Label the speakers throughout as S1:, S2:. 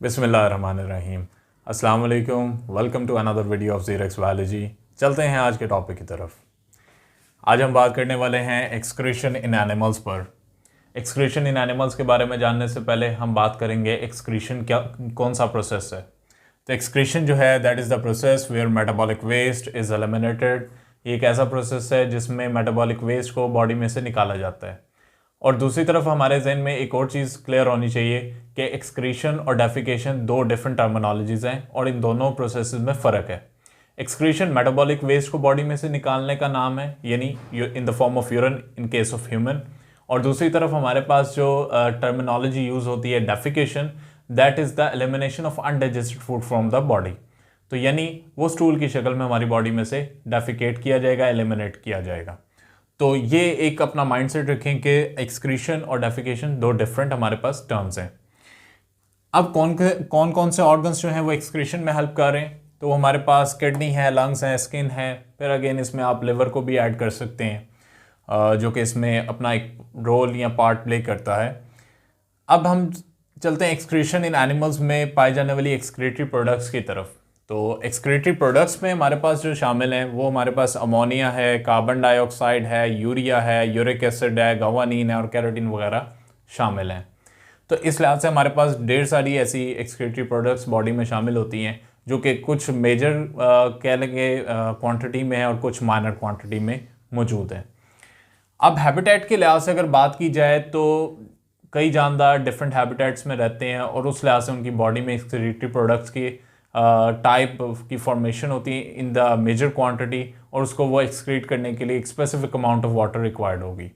S1: बिस्मिल्लाहिर्रहमानिर्रहीम। अस्सलाम वालेकुम, welcome to another video of ज़ीरक्स बायोलॉजी। चलते हैं आज के टॉपिक की तरफ। आज हम बात करने वाले हैं एक्सक्रीशन इन एनिमल्स पर। एक्सक्रीशन इन एनिमल्स के बारे में जानने से पहले हम बात करेंगे एक्सक्रीशन क्या कौन सा प्रोसेस है। तो एक्सक्रीशन जो है that is the process where metabolic waste is eliminated. ये एक ऐसा प्रोसेस है जिसमें मेटाबॉलिक वेस्ट को बॉडी में से निकाला जाता है। और दूसरी तरफ हमारे जहन में एक और चीज़ क्लियर होनी चाहिए कि एक्सक्रीशन और डेफिकेशन दो डिफरेंट टर्मिनोलॉजीज़ हैं और इन दोनों प्रोसेस में फ़र्क है। एक्सक्रीशन मेटाबॉलिक वेस्ट को बॉडी में से निकालने का नाम है, यानी इन the form of urine in case of human. और दूसरी तरफ हमारे पास जो टर्मिनोलॉजी यूज़ होती है defecation, that is the elimination of undigested food from the body. तो यानी वो स्टूल की शक्ल में हमारी बॉडी में से डेफिकेट किया जाएगा, एलिमिनेट किया जाएगा। तो ये एक अपना माइंडसेट रखें कि एक्सक्रीशन और डेफिकेशन दो डिफरेंट हमारे पास टर्म्स हैं। अब कौन कौन से ऑर्गन्स जो हैं वो एक्सक्रीशन में हेल्प कर रहे हैं, तो वो हमारे पास किडनी है, लंग्स हैं, स्किन है, फिर अगेन इसमें आप लिवर को भी ऐड कर सकते हैं जो कि इसमें अपना एक रोल या पार्ट प्ले करता है। अब हम चलते हैं एक्सक्रीशन इन एनिमल्स में पाई जाने वाली एक्सक्रीटरी प्रोडक्ट्स की तरफ। तो एक्सक्रीटरी प्रोडक्ट्स में हमारे पास जो शामिल हैं वो हमारे पास अमोनिया है, कार्बन डाइऑक्साइड है, यूरिया है, यूरिक एसिड है, गवानीन है और कैरोटीन वगैरह शामिल हैं। तो इस लिहाज से हमारे पास ढेर सारी ऐसी एक्सक्रीटरी प्रोडक्ट्स बॉडी में शामिल होती हैं जो कि कुछ मेजर कह लेंगे क्वांटिटी में है और कुछ माइनर क्वांटिटी में मौजूद हैं। अब हैबिटेट के लिहाज से अगर बात की जाए तो कई जानदार डिफरेंट हैबिटेट्स में रहते हैं और उस लिहाज से उनकी बॉडी में एक्सक्रीटरी प्रोडक्ट्स की टाइप की फॉर्मेशन होती है इन द मेजर क्वांटिटी, और उसको वो एक्सक्रीट करने के लिए एक specific amount of water required होगी।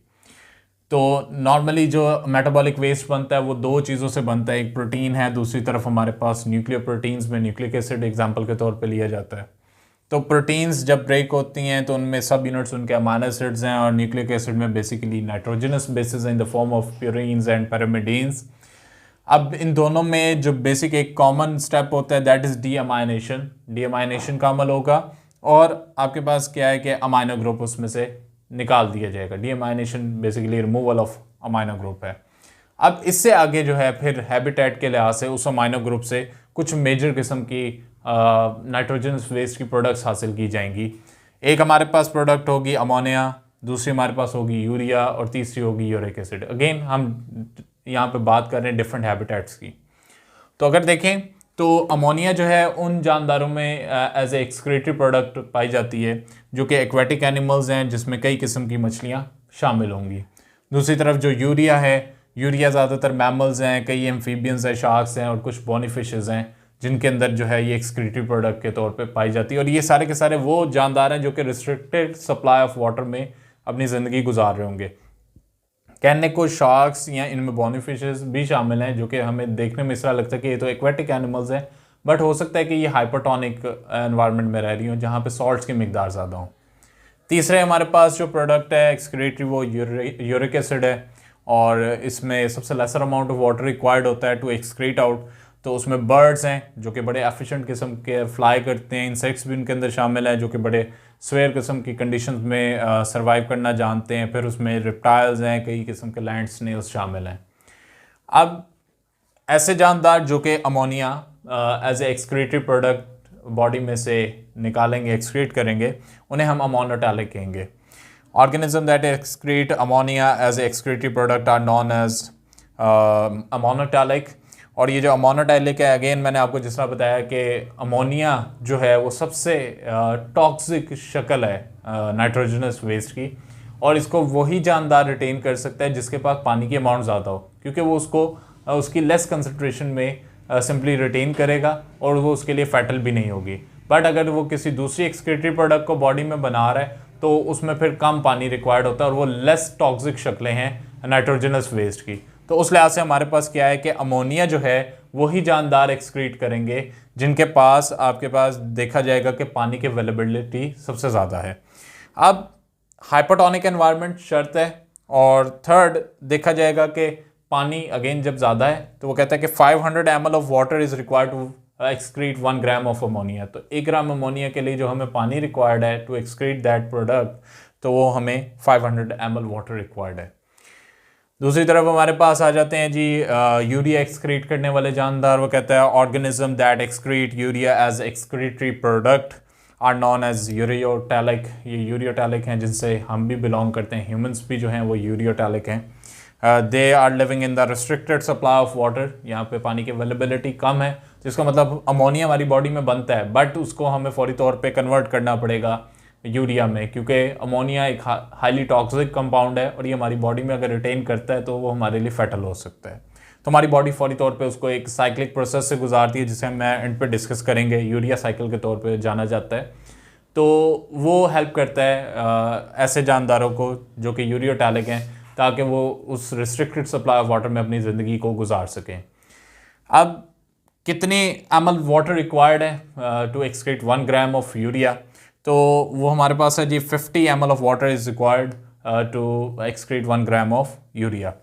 S1: तो नॉर्मली जो मेटाबॉलिक वेस्ट बनता है वो दो चीज़ों से बनता है, एक प्रोटीन है, दूसरी तरफ हमारे पास न्यूक्लियर प्रोटीन्स में न्यूक्लिक एसिड एग्जाम्पल के तौर पे लिया जाता है। तो प्रोटीन्स जब ब्रेक होती हैं तो उनमें सब यूनिट्स उनके अमाइनो एसिड्स हैं और न्यूक्लिक एसिड में basically nitrogenous bases in the form of purines and pyrimidines. अब इन दोनों में जो बेसिक एक कॉमन स्टेप होता है दैट इज़ डीअमाइनेशन। डीअमाइनेशन का अमल होगा और आपके पास क्या है कि अमाइनो ग्रुप उसमें से निकाल दिया जाएगा। Deamination basically removal of amino group है। अब इससे आगे जो है फिर हैबिटेट के लिहाज से उस अमाइनो ग्रुप से कुछ मेजर किस्म की नाइट्रोजनस वेस्ट की प्रोडक्ट्स हासिल की जाएंगी। एक हमारे पास प्रोडक्ट होगी अमोनिया, दूसरी हमारे पास होगी यूरिया और तीसरी होगी यूरिक एसिड। अगेन हम यहाँ पे बात कर रहे हैं डिफरेंट हैबिटेट्स की। तो अगर देखें तो अमोनिया जो है उन जानदारों में एज ए एक्सक्रीटरी प्रोडक्ट पाई जाती है जो कि एक्वेटिक एनिमल्स हैं जिसमें कई किस्म की मछलियाँ शामिल होंगी। दूसरी तरफ जो यूरिया है, यूरिया ज़्यादातर मैमल्स हैं, कई एम्फीबियंस हैं, शार्क्स हैं और कुछ बॉनी फिशेज़ हैं जिनके अंदर जो है ये एक्सक्रीटरी प्रोडक्ट के तौर पे पाई जाती है। और ये सारे के सारे वो जानदार हैं जो कि रिस्ट्रिक्टेड सप्लाई ऑफ वाटर में अपनी ज़िंदगी गुजार रहे होंगे। कहने को शार्क्स या इनमें बॉनी फिशेस भी शामिल हैं जो कि हमें देखने में इस तरह लगता है कि ये तो एक्वेटिक एनिमल्स हैं, बट हो सकता है कि ये हाइपरटोनिक एनवायरनमेंट में रह रही हो जहाँ पे सॉल्ट्स की मिकदार ज़्यादा हो। तीसरे हमारे पास जो प्रोडक्ट है एक्सक्रीटरी वो यूरिक एसिड है और इसमें सबसे laser amount of water required होता है टू एक्सक्रीट आउट। तो उसमें बर्ड्स हैं जो कि बड़े एफिशिएंट किस्म के फ्लाई करते हैं, इंसेक्ट्स भी उनके अंदर शामिल हैं जो कि बड़े स्वेयर किस्म की कंडीशंस में सरवाइव करना जानते हैं। फिर उसमें रिप्टाइल्स हैं, कई किस्म के लैंड स्नेल्स शामिल हैं। अब ऐसे जानदार जो कि ammonia as a excretory product body में से निकालेंगे, एक्सक्रीट करेंगे, उन्हें हम अमोनोटैलिक कहेंगे। Organism that excrete ammonia as a excretory product are known as ammonotelic. और ये जो अमोनोटैलिक है, अगेन मैंने आपको जिस तरह बताया कि अमोनिया जो है वो सबसे टॉक्सिक शक्ल है नाइट्रोजनस वेस्ट की, और इसको वही जानदार रिटेन कर सकता है जिसके पास पानी की अमाउंट ज़्यादा हो, क्योंकि वो उसको उसकी लेस कंसनट्रेशन में सिंपली रिटेन करेगा और वो उसके लिए फैटल भी नहीं होगी। बट अगर वो किसी दूसरी एक्सक्रीटरी प्रोडक्ट को बॉडी में बना रहा है तो उसमें फिर कम पानी रिक्वायर्ड होता है और वो लेस टॉक्सिक शक्लें हैं नाइट्रोजनस वेस्ट की। तो उस लिहाज से हमारे पास क्या है कि अमोनिया जो है वही जानदार एक्सक्रीट करेंगे जिनके पास आपके पास देखा जाएगा कि पानी की अवेलेबिलिटी सबसे ज़्यादा है। अब हाइपरटोनिक एनवायरनमेंट शर्त है, और थर्ड देखा जाएगा कि पानी अगेन जब ज़्यादा है तो वो कहता है कि 500 ml of water is required to excrete 1 gram of ammonia. तो 1 ग्राम अमोनिया के लिए जो हमें पानी रिक्वायर्ड है टू एक्सक्रीट दैट प्रोडक्ट, तो वो हमें 500 ml वाटर रिक्वायर्ड है। दूसरी तरफ हमारे पास आ जाते हैं जी यूरिया एक्सक्रीट करने वाले जानदार। वो कहता है organism that excrete urea as excretory product are known as ureotelic. ये यूरियोटैलिक हैं जिनसे हम भी बिलोंग करते हैं, ह्यूमंस भी जो हैं वो यूरियोटैलिक हैं। They are living in the restricted supply of water. यहाँ पे पानी की अवेलेबिलिटी कम है, जिसका मतलब अमोनिया हमारी बॉडी में बनता है, बट उसको हमें फौरी तौर पे कन्वर्ट करना पड़ेगा यूरिया में, क्योंकि अमोनिया एक हाईली टॉक्सिक कंपाउंड है और ये हमारी बॉडी में अगर रिटेन करता है तो वो हमारे लिए फैटल हो सकता है। तो हमारी बॉडी फौरी तौर पे उसको एक साइक्लिक प्रोसेस से गुजारती है, जिसे मैं एंड पे डिस्कस करेंगे, यूरिया साइकिल के तौर पे जाना जाता है। तो वो हेल्प करता है ऐसे जानदारों को जो कि यूरियोटैलिक हैं, ताकि वो उस रिस्ट्रिक्टेड सप्लाई ऑफ वाटर में अपनी ज़िंदगी को गुजार सकें। अब कितने ml वाटर रिक्वायर्ड है to excrete 1 gram of urea? तो वो हमारे पास है जी 50 ml of water is required to excrete 1 gram of urea.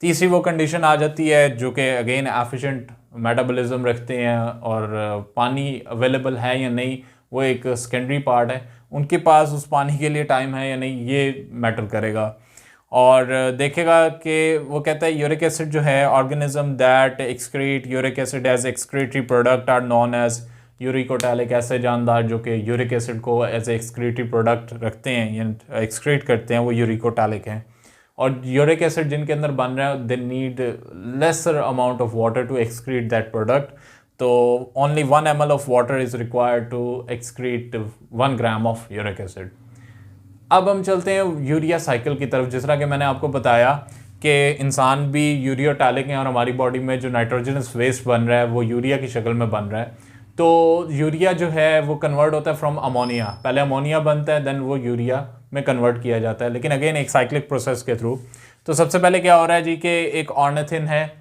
S1: तीसरी वो कंडीशन आ जाती है जो कि अगेन एफिशिएंट मेटाबॉलिज्म रखते हैं, और पानी अवेलेबल है या नहीं वो एक सेकेंडरी पार्ट है। उनके पास उस पानी के लिए टाइम है या नहीं ये मैटर करेगा। और देखेगा कि वो कहता है यूरिक एसिड जो है, organism that excrete uric acid as excretory product are known as uricotelic. ऐसे जानदार जो कि यूरिक एसिड को एज एक्सक्रीटरी प्रोडक्ट रखते हैं या एक्सक्रीट करते हैं वो यूरिकोटैलिक हैं। और यूरिक एसिड जिनके अंदर बन रहा है they need lesser amount of water to excrete that product. तो only 1 ml of water is required to excrete 1 gram of uric acid. अब हम चलते हैं यूरिया साइकिल की तरफ। जिस तरह कि मैंने आपको बताया कि इंसान भी यूरियोटैलिक हैं और हमारी बॉडी में जो नाइट्रोजनस वेस्ट बन रहा है वो यूरिया की शक्ल में बन रहा है। तो यूरिया जो है वो कन्वर्ट होता है फ्रॉम अमोनिया। पहले अमोनिया बनता है, देन वो यूरिया में कन्वर्ट किया जाता है, लेकिन अगेन एक साइक्लिक प्रोसेस के थ्रू। तो सबसे पहले क्या हो रहा है जी कि एक ऑर्निथिन है,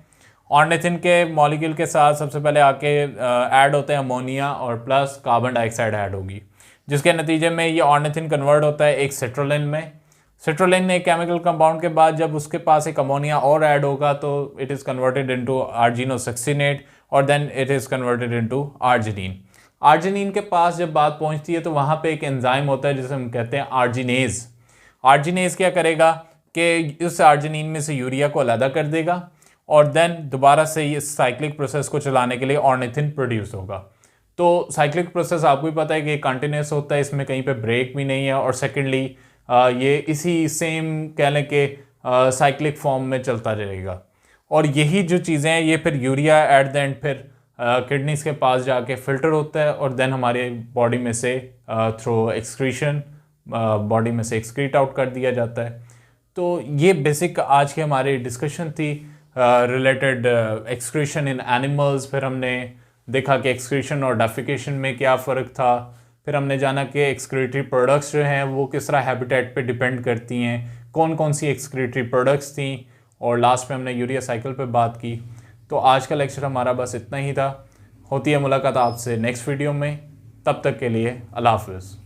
S1: ऑर्निथिन के मॉलिक्यूल के साथ सबसे पहले आके ऐड होते हैं अमोनिया और प्लस कार्बन डाइऑक्साइड ऐड होगी, जिसके नतीजे में ये ऑर्निथिन कन्वर्ट होता है एक सिट्रोलिन में। सिट्रोलिन एक केमिकल कंपाउंड के बाद जब उसके पास एक अमोनिया और ऐड होगा तो it is converted into argininosuccinate और then it is converted into arginine. Arginine के पास जब बात पहुंचती है तो वहाँ पे एक एंजाइम होता है जिसे हम कहते हैं आर्जिनेज। आर्जिनेज क्या करेगा कि उस आर्जिनिन में से यूरिया को अलग कर देगा और देन दोबारा से इस साइक्लिक प्रोसेस को चलाने के लिए ऑर्निथिन प्रोड्यूस होगा। तो साइक्लिक प्रोसेस आपको भी पता है कि कंटिन्यूस होता है, इसमें कहीं पे ब्रेक भी नहीं है। और सेकेंडली ये इसी सेम कह लें कि साइक्लिक फॉर्म में चलता रहेगा। और यही जो चीज़ें हैं ये फिर यूरिया एट द एंड फिर किडनीज के पास जाके फिल्टर होता है और देन हमारे बॉडी में से थ्रू एक्सक्रीशन बॉडी में से एक्सक्रीट आउट कर दिया जाता है। तो ये बेसिक आज के हमारी डिस्कशन थी रिलेटेड एक्सक्रीशन इन एनिमल्स। फिर हमने देखा कि एक्सक्रीशन और डेफिकेशन में क्या फ़र्क था। फिर हमने जाना कि एक्सक्रीटरी प्रोडक्ट्स जो हैं वो किस तरह हैबिटेट पे डिपेंड करती हैं, कौन कौन सी एक्सक्रीटरी प्रोडक्ट्स थी, और लास्ट में हमने यूरिया साइकिल पे बात की। तो आज का लेक्चर हमारा बस इतना ही था। होती है मुलाकात आपसे नेक्स्ट वीडियो में, तब तक के लिए अल्लाह हाफ़िज़।